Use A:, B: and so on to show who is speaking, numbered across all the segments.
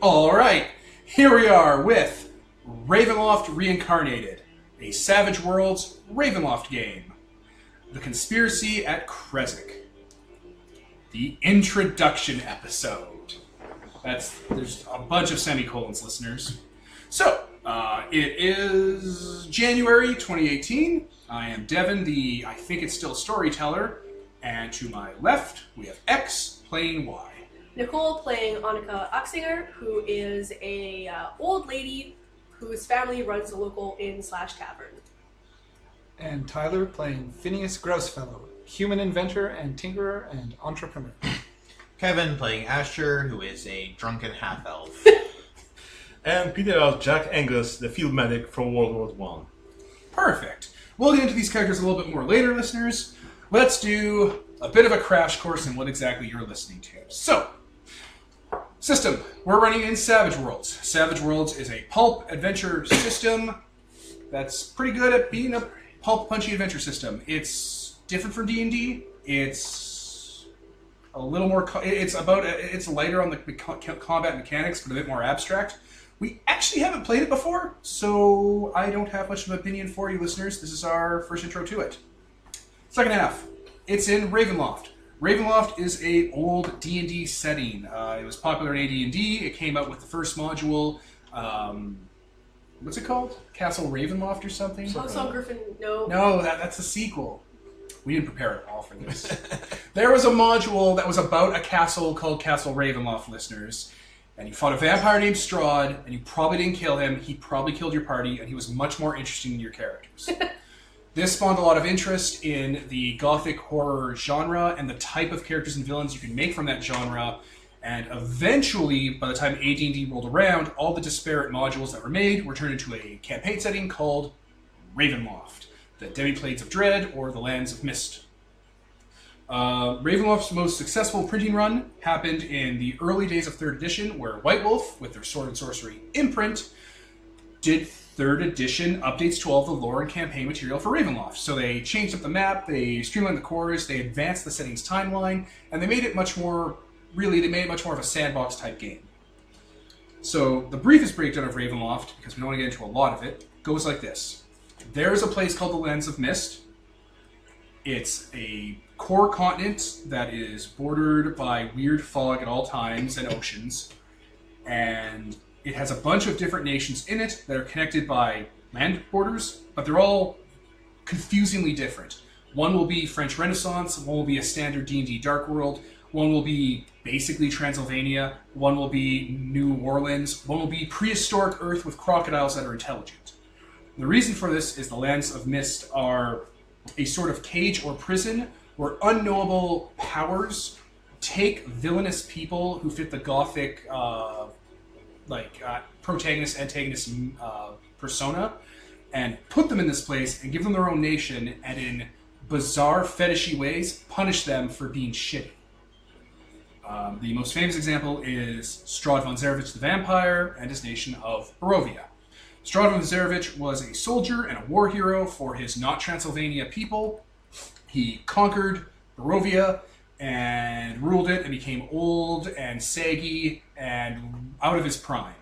A: Alright, here we are with Ravenloft Reincarnated, a Savage Worlds Ravenloft game. The Conspiracy at Krezk. The introduction episode. There's a bunch of semicolons, listeners. So, it is January 2018. I am Devin, I think it's still storyteller. And to my left, we have X playing Y.
B: Nicole playing Annika Oxinger, who is a old lady whose family runs a local inn/tavern.
C: And Tyler playing Phineas Grousefellow, human inventor and tinkerer and entrepreneur.
D: Kevin playing Asher, who is a drunken half-elf.
E: And Peter as Jack Angus, the field medic from World War I.
A: Perfect. We'll get into these characters a little bit more later, listeners. Let's do a bit of a crash course in what exactly you're listening to. So, system. We're running in Savage Worlds. Savage Worlds is a pulp adventure system that's pretty good at being a pulp punchy adventure system. It's different from D&D. It's a little more. It's lighter on the combat mechanics, but a bit more abstract. We actually haven't played it before, so I don't have much of an opinion for you, listeners. This is our first intro to it. Second half, it's in Ravenloft. Ravenloft is an old D&D setting. It was popular in AD&D. It came out with the first module. What's it called? Castle Ravenloft or something?
B: Song Griffin, no.
A: No, that's a sequel. We didn't prepare at all for this. There was a module that was about a castle called Castle Ravenloft, listeners. And you fought a vampire named Strahd, and you probably didn't kill him. He probably killed your party, and he was much more interesting than your characters. This spawned a lot of interest in the gothic horror genre and the type of characters and villains you can make from that genre. And eventually, by the time AD&D rolled around, all the disparate modules that were made were turned into a campaign setting called Ravenloft, the Demiplades of Dread, or the Lands of Mist. Ravenloft's most successful printing run happened in the early days of 3rd edition, where White Wolf, with their Sword and Sorcery imprint, did 3rd edition updates to all the lore and campaign material for Ravenloft. So they changed up the map, they streamlined the cores, they advanced the settings timeline, and they made it much more of a sandbox type game. So the briefest breakdown of Ravenloft, because we don't want to get into a lot of it, goes like this. There's a place called the Lands of Mist. It's a core continent that is bordered by weird fog at all times and oceans, and it has a bunch of different nations in it that are connected by land borders, but they're all confusingly different. One will be French Renaissance, one will be a standard D&D Dark World, one will be basically Transylvania, one will be New Orleans, one will be prehistoric Earth with crocodiles that are intelligent. The reason for this is the Lands of Mist are a sort of cage or prison where unknowable powers take villainous people who fit the gothic protagonist, antagonist persona, and put them in this place and give them their own nation, and in bizarre, fetishy ways, punish them for being shitty. The most famous example is Strahd von Zarovich the Vampire and his nation of Barovia. Strahd von Zarovich was a soldier and a war hero for his not Transylvania people. He conquered Barovia and ruled it and became old and saggy and out of his prime.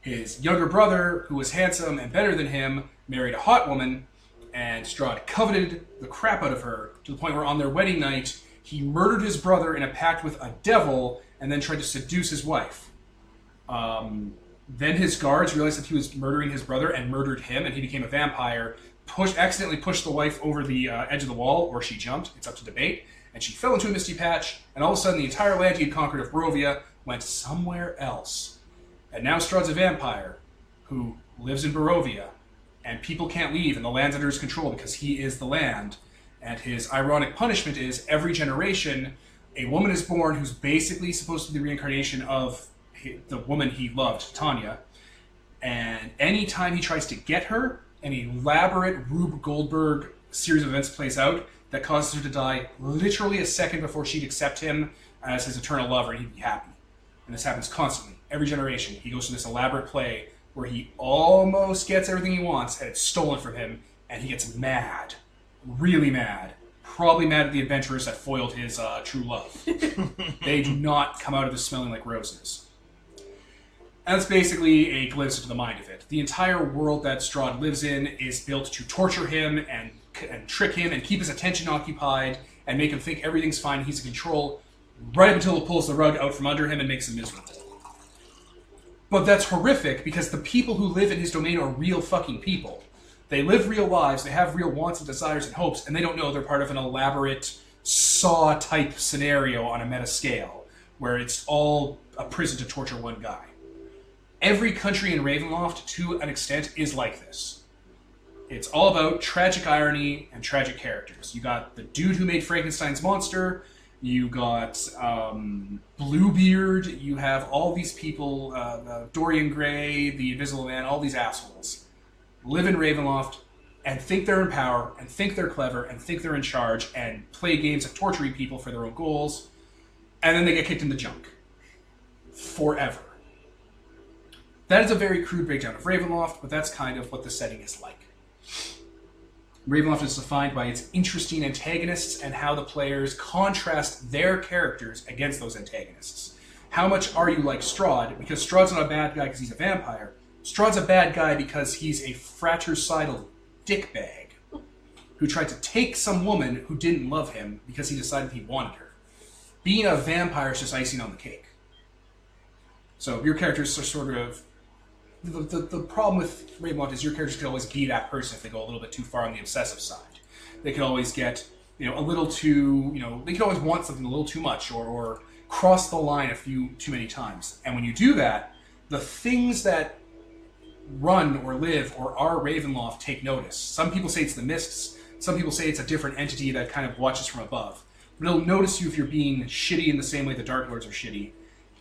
A: His younger brother, who was handsome and better than him, married a hot woman, and Strahd coveted the crap out of her to the point where on their wedding night, he murdered his brother in a pact with a devil and then tried to seduce his wife. Then his guards realized that he was murdering his brother and murdered him, and he became a vampire, accidentally pushed the wife over the edge of the wall, or she jumped, it's up to debate, and she fell into a misty patch, and all of a sudden the entire land he had conquered of Barovia went somewhere else. And now Strahd's a vampire who lives in Barovia, and people can't leave, and the land's under his control because he is the land. And his ironic punishment is every generation, a woman is born who's basically supposed to be the reincarnation of the woman he loved, Tanya. And anytime he tries to get her, an elaborate Rube Goldberg series of events plays out that causes her to die literally a second before she'd accept him as his eternal lover and he'd be happy. And this happens constantly. Every generation, he goes through this elaborate play where he almost gets everything he wants and it's stolen from him, and he gets mad. Really mad. Probably mad at the adventurers that foiled his true love. They do not come out of this smelling like roses. And that's basically a glimpse into the mind of it. The entire world that Strahd lives in is built to torture him and trick him and keep his attention occupied and make him think everything's fine, he's in control, right up until it pulls the rug out from under him and makes him miserable. But that's horrific because the people who live in his domain are real fucking people. They live real lives, they have real wants and desires and hopes, and they don't know they're part of an elaborate Saw-type scenario on a meta scale, where it's all a prison to torture one guy. Every country in Ravenloft, to an extent, is like this. It's all about tragic irony and tragic characters. You got the dude who made Frankenstein's monster, you got Bluebeard, you have all these people, Dorian Gray, the Invisible Man, all these assholes live in Ravenloft and think they're in power, and think they're clever, and think they're in charge, and play games of torturing people for their own goals, and then they get kicked in the junk. Forever. That is a very crude breakdown of Ravenloft, but that's kind of what the setting is like. Ravenloft is defined by its interesting antagonists and how the players contrast their characters against those antagonists. How much are you like Strahd? Because Strahd's not a bad guy because he's a vampire. Strahd's a bad guy because he's a fratricidal dickbag who tried to take some woman who didn't love him because he decided he wanted her. Being a vampire is just icing on the cake. So your characters are sort of... The problem with Ravenloft is your characters can always be that person if they go a little bit too far on the obsessive side. They can always get, a little too, they can always want something a little too much or cross the line a few too many times. And when you do that, the things that run or live or are Ravenloft take notice. Some people say it's the Mists. Some people say it's a different entity that kind of watches from above. But it'll notice you if you're being shitty in the same way the Dark Lords are shitty.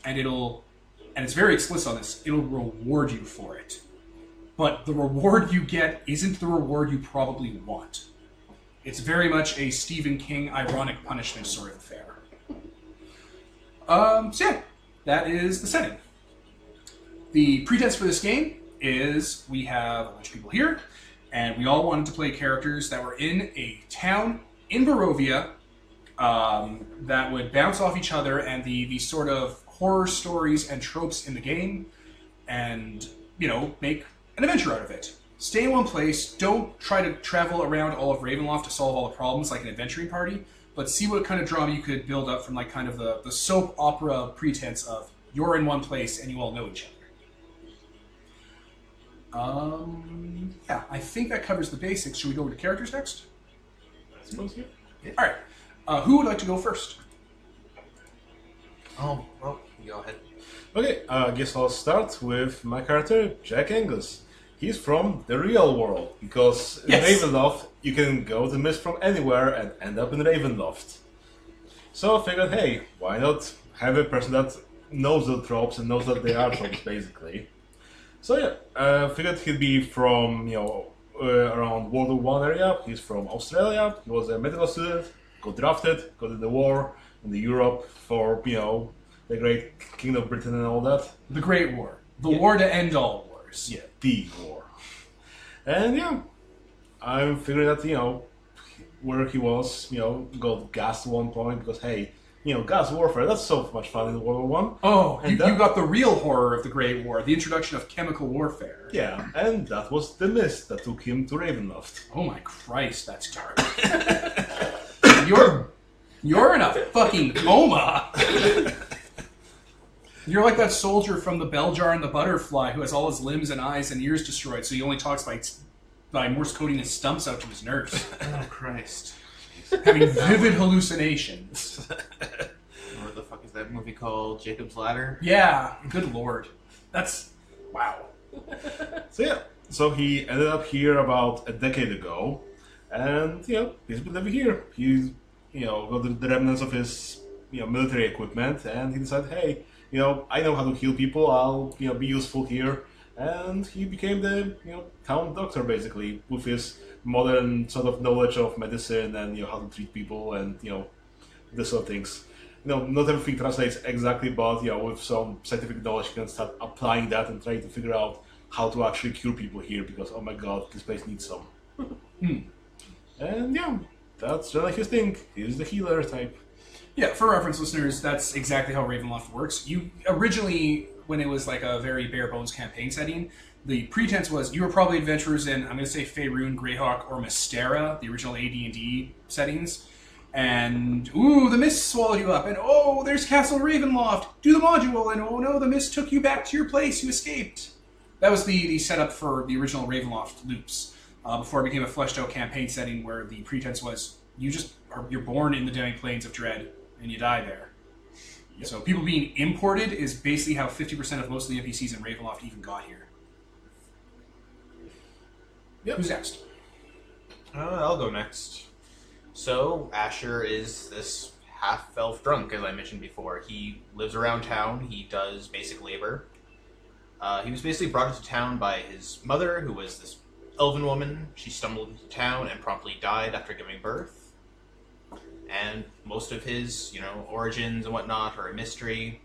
A: And it's very explicit on this, it'll reward you for it. But the reward you get isn't the reward you probably want. It's very much a Stephen King ironic punishment sort of affair. So yeah, that is the setting. The pretense for this game is we have a bunch of people here, and we all wanted to play characters that were in a town in Barovia that would bounce off each other, and the sort of horror stories and tropes in the game, and, make an adventure out of it. Stay in one place, don't try to travel around all of Ravenloft to solve all the problems like an adventuring party, but see what kind of drama you could build up from kind of the soap opera pretense of you're in one place and you all know each other. Yeah, I think that covers the basics. Should we go over to characters next?
E: I suppose, yeah.
A: Alright. Who would like to go first?
D: Oh, well, you go ahead.
E: Okay, I guess I'll start with my character, Jack Angus. He's from the real world, because in
A: Yes.
E: Ravenloft, you can go to Mist from anywhere and end up in Ravenloft. So I figured, hey, why not have a person that knows the tropes and knows that they are tropes, basically. So yeah, I figured he'd be from, around World War I area. He's from Australia. He was a medical student, got drafted, got in the war, in the Europe for, the great Kingdom of Britain and all that.
A: The Great War. The war to end all wars.
E: Yeah, the war. And yeah, I'm figuring that, where he was, got gassed at one point because, hey, gas warfare, that's so much fun in World War One.
A: Oh,
E: And
A: you
E: that-
A: got the real horror of the Great War, the introduction of chemical warfare.
E: Yeah, and that was the mist that took him to Ravenloft.
A: Oh my Christ, that's dark. You're in a fucking coma. You're like that soldier from the Bell Jar and the Butterfly who has all his limbs and eyes and ears destroyed, so he only talks by Morse coding his stumps out to his nurse.
F: Oh, Christ.
A: Having vivid hallucinations.
F: What the fuck is that movie called? Jacob's Ladder?
A: Yeah, good lord. That's... wow.
E: So yeah, so he ended up here about a decade ago, and he's been living here. He's got the remnants of his military equipment, and he decided, hey, I know how to heal people. I'll be useful here, and he became the town doctor basically with his modern sort of knowledge of medicine and how to treat people and this sort of things. Not everything translates exactly, but with some scientific knowledge, you can start applying that and trying to figure out how to actually cure people here because, oh my god, this place needs some. And yeah, that's really his thing. He's the healer type.
A: Yeah, for reference listeners, that's exactly how Ravenloft works. You originally, when it was like a very bare bones campaign setting, the pretense was you were probably adventurers in, I'm going to say Faerun, Greyhawk, or Mystera, the original AD&D settings. And, ooh, the mist swallowed you up. And, oh, there's Castle Ravenloft. Do the module. And, oh, no, the mist took you back to your place. You escaped. That was the setup for the original Ravenloft loops. Before it became a fleshed out campaign setting where the pretense was you're born in the Demi-Planes of Dread and you die there. Yep. So people being imported is basically how 50% of most of the NPCs in Ravenloft even got here.
E: Yep.
A: Who's next?
D: I'll go next. So, Asher is this half-elf drunk, as I mentioned before. He lives around town. He does basic labor. He was basically brought into town by his mother, who was this elven woman. She stumbled into town and promptly died after giving birth. And most of his, origins and whatnot are a mystery.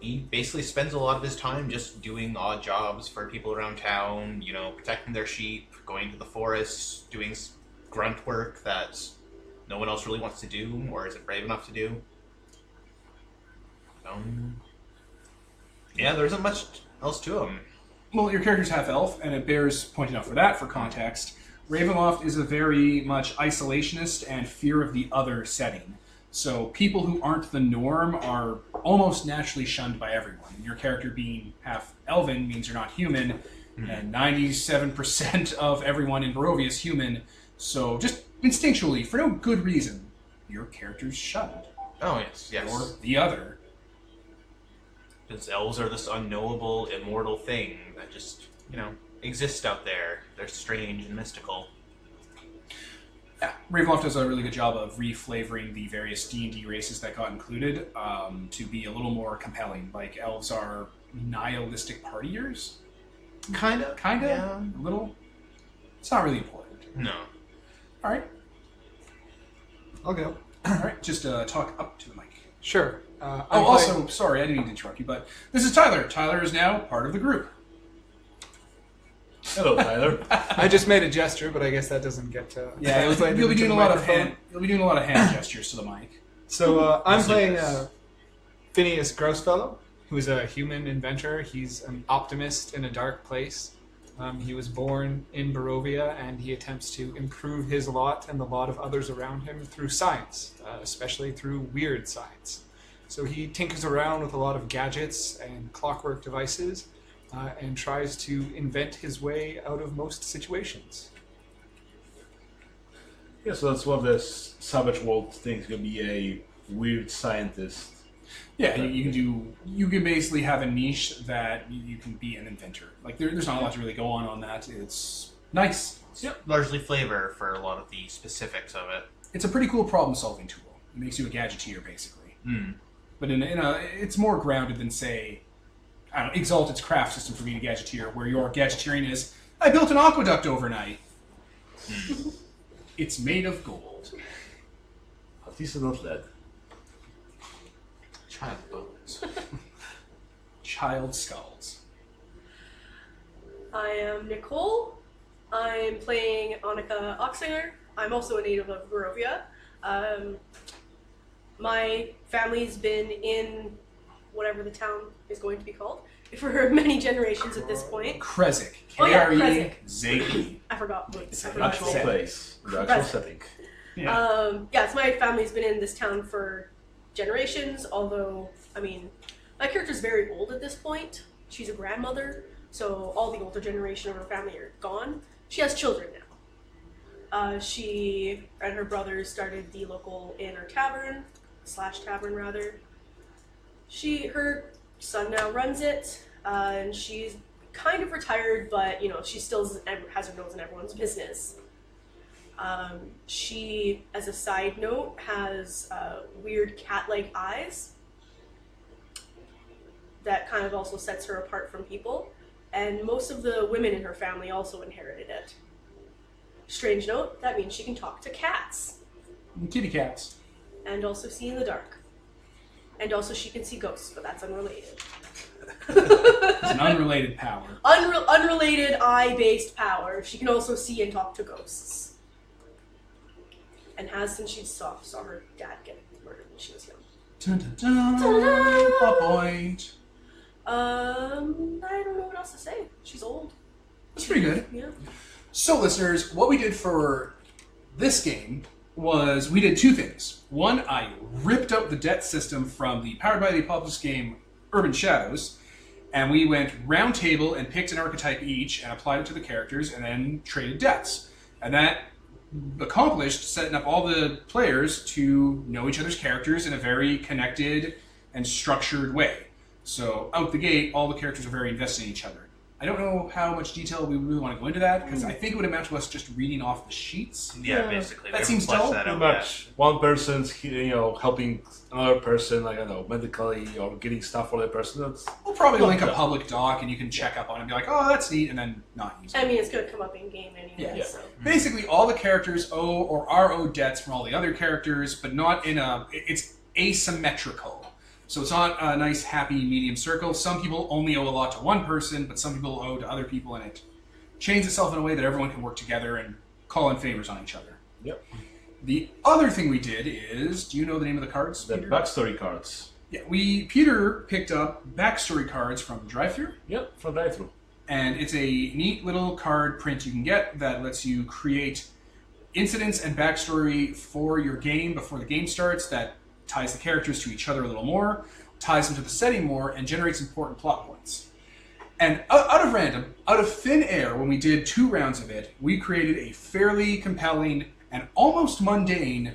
D: He basically spends a lot of his time just doing odd jobs for people around town, protecting their sheep, going to the forest, doing grunt work that no one else really wants to do or isn't brave enough to do. Yeah, there isn't much else to him.
A: Well, your character's half-elf, and it bears pointing out for that, for context. Ravenloft is a very much isolationist and fear of the other setting. So people who aren't the norm are almost naturally shunned by everyone. And your character being half-elven means you're not human, and 97% of everyone in Barovia is human. So just instinctually, for no good reason, your character's shunned.
D: Oh, yes.
A: Or the other.
D: Because elves are this unknowable, immortal thing that just, exist out there. They're strange and mystical.
A: Yeah, Ravenloft does a really good job of reflavoring the various D&D races that got included to be a little more compelling. Like, elves are nihilistic partiers.
D: Kinda? Yeah.
A: A little. It's not really important.
D: No.
A: All right.
C: I'll go.
A: All right, just talk up to the mic.
C: Sure.
A: Also, sorry, I didn't mean to interrupt you, but this is Tyler. Tyler is now part of the group.
E: Hello, Tyler.
C: I just made a gesture, but I guess that doesn't get to.
A: Yeah, you'll be doing a lot of hand gestures to the mic.
C: So I'm
D: Yes,
C: playing
D: yes.
C: Phineas Grossfellow, who's a human inventor. He's an optimist in a dark place. He was born in Barovia, and he attempts to improve his lot and the lot of others around him through science, especially through weird science. So he tinkers around with a lot of gadgets and clockwork devices, and tries to invent his way out of most situations.
E: Yeah, so that's one of the Savage World things. You can be a weird scientist.
A: Yeah, you can basically have a niche that you can be an inventor. Like there's not a lot to really go on that. It's nice.
D: Yep. Largely flavor for a lot of the specifics of it.
A: It's a pretty cool problem-solving tool. It makes you a gadgeteer, basically. But it's more grounded than, say, I don't know, Exalted's craft system for being a gadgeteer, where your gadgeteering is, I built an aqueduct overnight. It's made of gold.
E: At least it's not lead.
D: Child bones.
A: Child skulls.
B: I am Nicole. I'm playing Annika Oxinger. I'm also a native of Barovia. My family's been in whatever the town is going to be called for many generations at this point.
A: Krezk.
B: Oh yeah,
A: Krezk.
B: I forgot what
E: It's
B: I
E: an
B: forgot
E: actual
B: his name.
E: place, the actual
B: Krezk.
E: setting.
A: Yeah.
B: So my family's been in this town for generations, although, my character's very old at this point. She's a grandmother, so all the older generation of her family are gone. She has children now. She and her brothers started the local inn or tavern, /tavern rather. Her son now runs it, and she's kind of retired, but, she still has her nose in everyone's business. She, as a side note, has weird cat-like eyes that kind of also sets her apart from people, and most of the women in her family also inherited it. Strange note, that means she can talk to cats.
A: Kitty cats.
B: And also see in the dark. And also she can see ghosts, but that's unrelated.
A: It's an unrelated power.
B: Unrelated eye-based power. She can also see and talk to ghosts. And has since she saw her dad get murdered when she was young.
A: Dun, dun, dun. Plot point.
B: I don't know what else to say. She's old.
A: That's pretty good.
B: Yeah.
A: So, listeners, what we did for this game was we did two things. One, I ripped out the debt system from the Powered by the Apocalypse game Urban Shadows, and we went round table and picked an archetype each and applied it to the characters and then traded debts. And that accomplished setting up all the players to know each other's characters in a very connected and structured way. So out the gate, all the characters are very invested in each other. I don't know how much detail we really want to go into that, because I think it would amount to us just reading off the sheets.
D: Yeah, basically.
A: That
D: We
A: seems
D: haven't fleshed
A: dull.
D: that
E: Pretty
D: out
E: much. One person's helping another person, like I don't know, medically or getting stuff for that person. That's
A: We'll probably
E: Well
A: link a
E: done.
A: public doc, and you can check up on it and be like, oh, that's neat, and then not use it.
B: I mean, it's going to come up in game anyway,
A: Yeah.
B: so.
A: Basically, all the characters owe or are owed debts from all the other characters, but not in a... It's asymmetrical. So it's not a nice, happy medium circle. Some people only owe a lot to one person, but some people owe to other people, and it chains itself in a way that everyone can work together and call in favors on each other.
E: Yep.
A: The other thing we did is... Do you know the name of the cards,
E: the
A: Peter?
E: backstory cards.
A: Yeah, Peter picked up backstory cards from Drive-Thru.
E: Yep, from drive-thru.
A: And it's a neat little card print you can get that lets you create incidents and backstory for your game before the game starts that ties the characters to each other a little more, ties them to the setting more, and generates important plot points. And out of random, out of thin air, when we did 2 rounds of it, we created a fairly compelling and almost mundane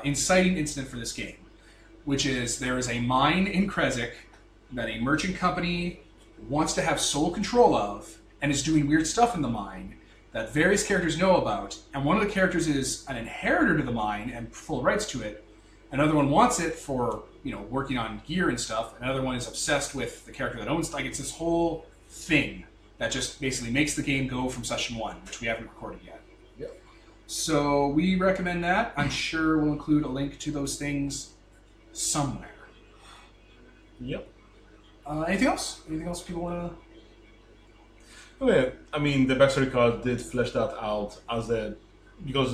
A: inciting incident for this game, which is there is a mine in Krezk that a merchant company wants to have sole control of and is doing weird stuff in the mine that various characters know about, and one of the characters is an inheritor to the mine and full rights to it. Another one wants it for, working on gear and stuff. Another one is obsessed with the character that owns it. Like, it's this whole thing that just basically makes the game go from session 1, which we haven't recorded yet.
E: Yep.
A: So we recommend that. I'm sure we'll include a link to those things somewhere.
E: Yep.
A: Anything else? Anything else people want to...
E: Okay, I mean, the backstory card did flesh that out because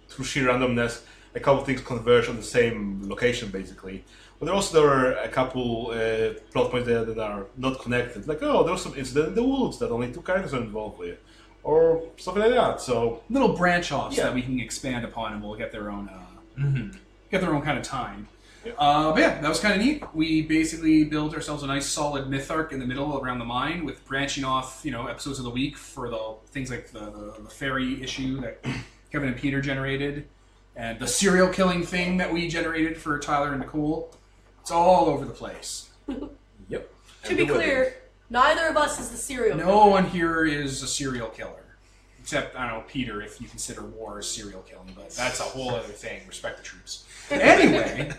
E: through sheer randomness, a couple of things converge on the same location, basically. But there were a couple plot points there that are not connected. Like, there was some incident in the woods that only 2 characters are involved with, or something like that. So
A: Little branch-offs
E: Yeah.
A: that we can expand upon and we'll get their own...
D: Mm-hmm.
A: Get their own kind of time.
E: Yeah.
A: But yeah, that was kind of neat. We basically built ourselves a nice solid myth arc in the middle around the mine with branching off, episodes of the week for the things like the fairy issue that Kevin and Peter generated, and the serial killing thing that we generated for Tyler and Nicole. It's all over the place.
E: Yep.
B: To be clear, neither of us is the serial
A: No
B: killer.
A: one here is a serial killer. Except, I don't know, Peter, if you consider war as serial killing, but that's a whole other thing. Respect the troops. Anyway,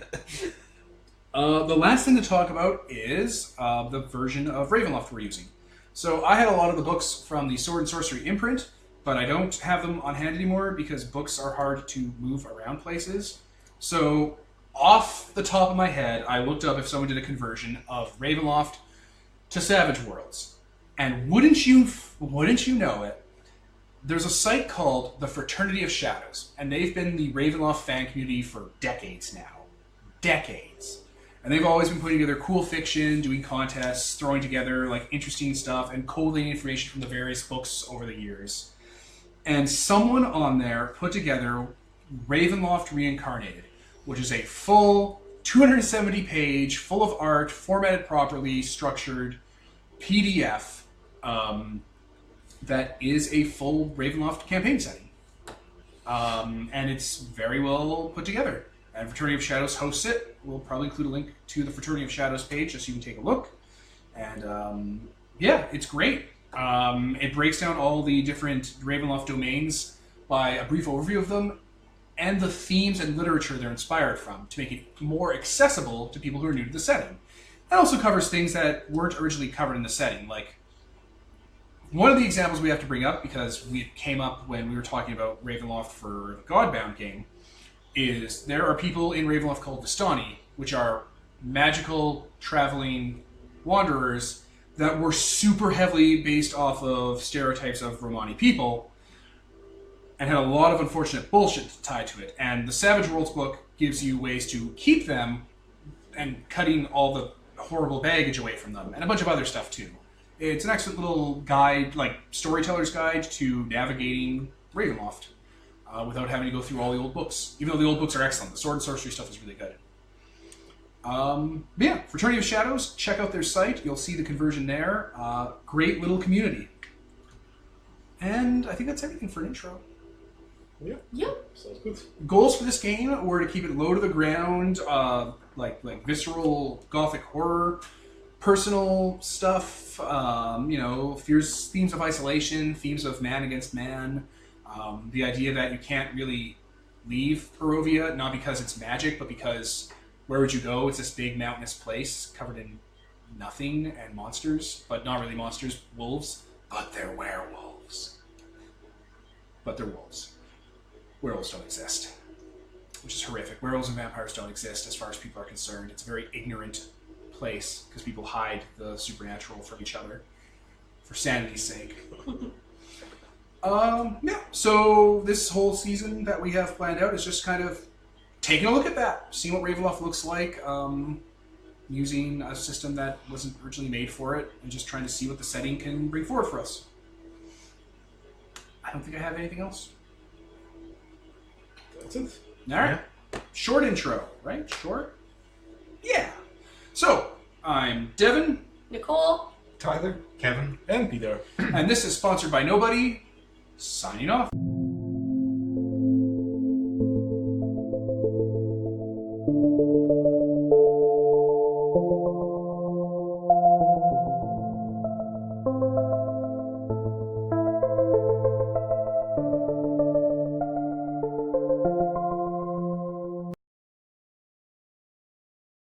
A: the last thing to talk about is the version of Ravenloft we're using. So I had a lot of the books from the Sword and Sorcery imprint, but I don't have them on hand anymore because books are hard to move around places. So off the top of my head, I looked up if someone did a conversion of Ravenloft to Savage Worlds. And wouldn't you know it, there's a site called the Fraternity of Shadows, and they've been the Ravenloft fan community for decades now. Decades. And they've always been putting together cool fiction, doing contests, throwing together interesting stuff, and collating information from the various books over the years. And someone on there put together Ravenloft Reincarnated, which is a full 270-page, full of art, formatted properly, structured PDF that is a full Ravenloft campaign setting. And it's very well put together. And Fraternity of Shadows hosts it. We'll probably include a link to the Fraternity of Shadows page just so you can take a look. And yeah, it's great. It breaks down all the different Ravenloft domains by a brief overview of them and the themes and literature they're inspired from to make it more accessible to people who are new to the setting. It also covers things that weren't originally covered in the setting, like one of the examples we have to bring up, because we came up when we were talking about Ravenloft for the Godbound game, is there are people in Ravenloft called Vistani, which are magical traveling wanderers that were super heavily based off of stereotypes of Romani people and had a lot of unfortunate bullshit tied to it. And the Savage Worlds book gives you ways to keep them and cutting all the horrible baggage away from them, and a bunch of other stuff too. It's an excellent little guide, like storyteller's guide to navigating Ravenloft without having to go through all the old books. Even though the old books are excellent, the sword and sorcery stuff is really good. But yeah, Fraternity of Shadows, check out their site. You'll see the conversion there. Great little community. And I think that's everything for an intro.
E: Yeah.
B: Yep.
E: Sounds good.
A: Goals for this game were to keep it low to the ground, like visceral gothic horror, personal stuff, fears, themes of isolation, themes of man against man, the idea that you can't really leave Barovia, not because it's magic, but because where would you go? It's this big mountainous place covered in nothing and monsters, but not really monsters, wolves, but they're werewolves. But they're wolves. Werewolves don't exist, which is horrific. Werewolves and vampires don't exist as far as people are concerned. It's a very ignorant place because people hide the supernatural from each other for sanity's sake. So this whole season that we have planned out is just kind of taking a look at that, seeing what Ravenloft looks like, using a system that wasn't originally made for it, and just trying to see what the setting can bring forward for us. I don't think I have anything else.
E: That's it.
A: All right. Short intro, right? Short? Yeah. So, I'm Devin,
B: Nicole.
C: Tyler?
D: Kevin?
E: And Peter.
A: and this is sponsored by Nobody, signing off.